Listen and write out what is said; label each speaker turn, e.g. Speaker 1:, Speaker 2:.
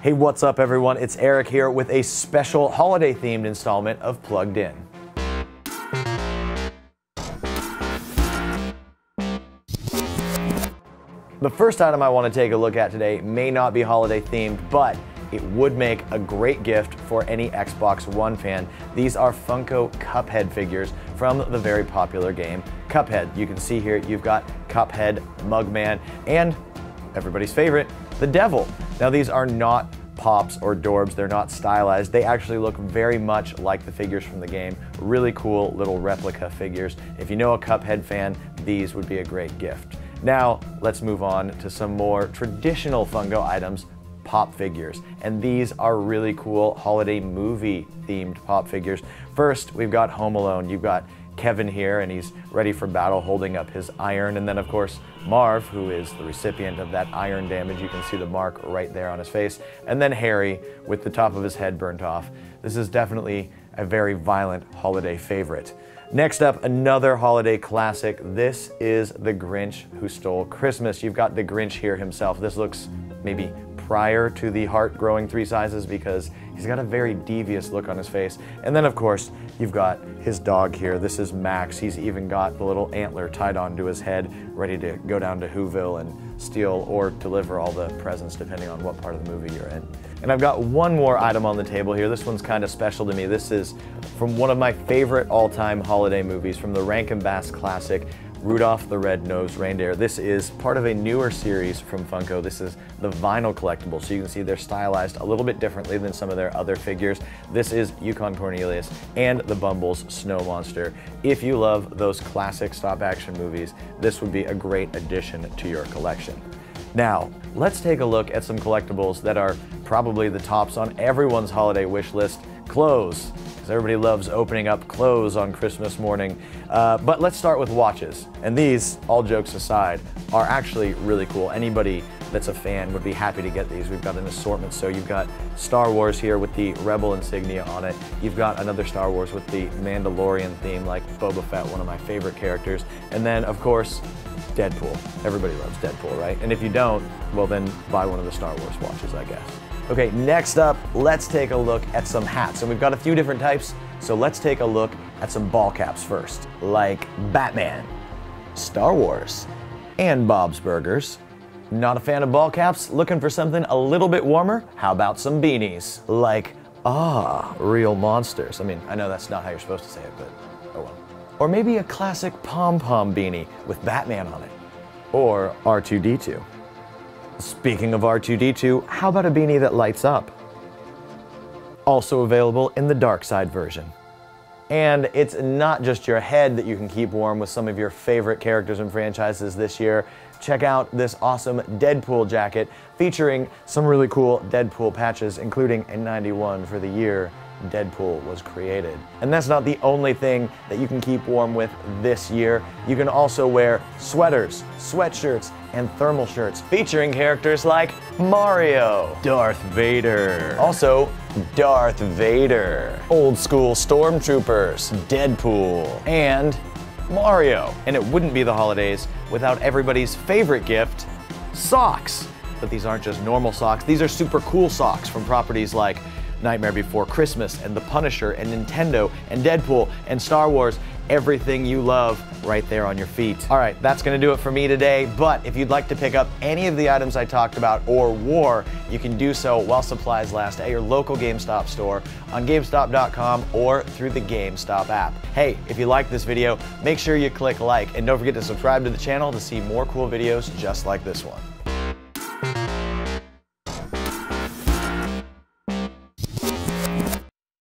Speaker 1: Hey, what's up everyone? It's Eric here with a special holiday themed installment of Plugged In. The first item I want to take a look at today may not be holiday themed, but it would make a great gift for any Xbox One fan. These are Funko Cuphead figures from the very popular game Cuphead. You can see here you've got Cuphead, Mugman, and everybody's favorite, the Devil. Now these are not pops or daubs, they're not stylized. They actually look very much like the figures from the game. Really cool little replica figures. If you know a Cuphead fan, these would be a great gift. Now let's move on to some more traditional Funko items, pop figures. And these are really cool holiday movie themed pop figures. First, we've got Home Alone. You've got Kevin here and he's ready for battle holding up his iron, and then of course Marv, who is the recipient of that iron damage. You can see the mark right there on his face, and then Harry with the top of his head burnt off. This is definitely a very violent holiday favorite. Next up, another holiday classic. This is the Grinch Who Stole Christmas. You've got the Grinch here himself. This looks maybe prior to the heart growing 3 sizes because he's got a very devious look on his face. And then of course, you've got his dog here. This is Max. He's even got the little antler tied onto his head, ready to go down to Whoville and steal or deliver all the presents depending on what part of the movie you're in. And I've got one more item on the table here. This one's kind of special to me. This is from one of my favorite all-time holiday movies, from the Rankin Bass classic, Rudolph the Red-Nosed Reindeer. This is part of a newer series from Funko. This is the vinyl collectible. So you can see they're stylized a little bit differently than some of their other figures. This is Yukon Cornelius and the Bumbles Snow Monster. If you love those classic stop-action movies, this would be a great addition to your collection. Now, let's take a look at some collectibles that are probably the tops on everyone's holiday wish list. Clothes, because everybody loves opening up clothes on Christmas morning. But let's start with watches. And these, all jokes aside, are actually really cool. Anybody that's a fan would be happy to get these. We've got an assortment. So you've got Star Wars here with the Rebel insignia on it. You've got another Star Wars with the Mandalorian theme, like Boba Fett, one of my favorite characters. And then, of course, Deadpool. Everybody loves Deadpool, right? And if you don't, well then buy one of the Star Wars watches, I guess. Okay, next up, let's take a look at some hats. And we've got a few different types, so let's take a look at some ball caps first, like Batman, Star Wars, and Bob's Burgers. Not a fan of ball caps? Looking for something a little bit warmer? How about some beanies, like, real monsters. I mean, I know that's not how you're supposed to say it, but oh well. Or maybe a classic pom-pom beanie with Batman on it, or R2-D2. Speaking of R2-D2, how about a beanie that lights up? Also available in the dark side version. And it's not just your head that you can keep warm with some of your favorite characters and franchises this year. Check out this awesome Deadpool jacket featuring some really cool Deadpool patches, including a 91 for the year Deadpool was created. And that's not the only thing that you can keep warm with this year. You can also wear sweaters, sweatshirts, and thermal shirts featuring characters like Mario, Darth Vader, also Darth Vader, old school stormtroopers, Deadpool, and Mario. And it wouldn't be the holidays without everybody's favorite gift, socks. But these aren't just normal socks, these are super cool socks from properties like Nightmare Before Christmas and The Punisher and Nintendo and Deadpool and Star Wars. Everything you love right there on your feet. All right, that's gonna do it for me today, but if you'd like to pick up any of the items I talked about or wore, you can do so while supplies last at your local GameStop store, on GameStop.com, or through the GameStop app. Hey, if you liked this video, make sure you click like, and don't forget to subscribe to the channel to see more cool videos just like this one.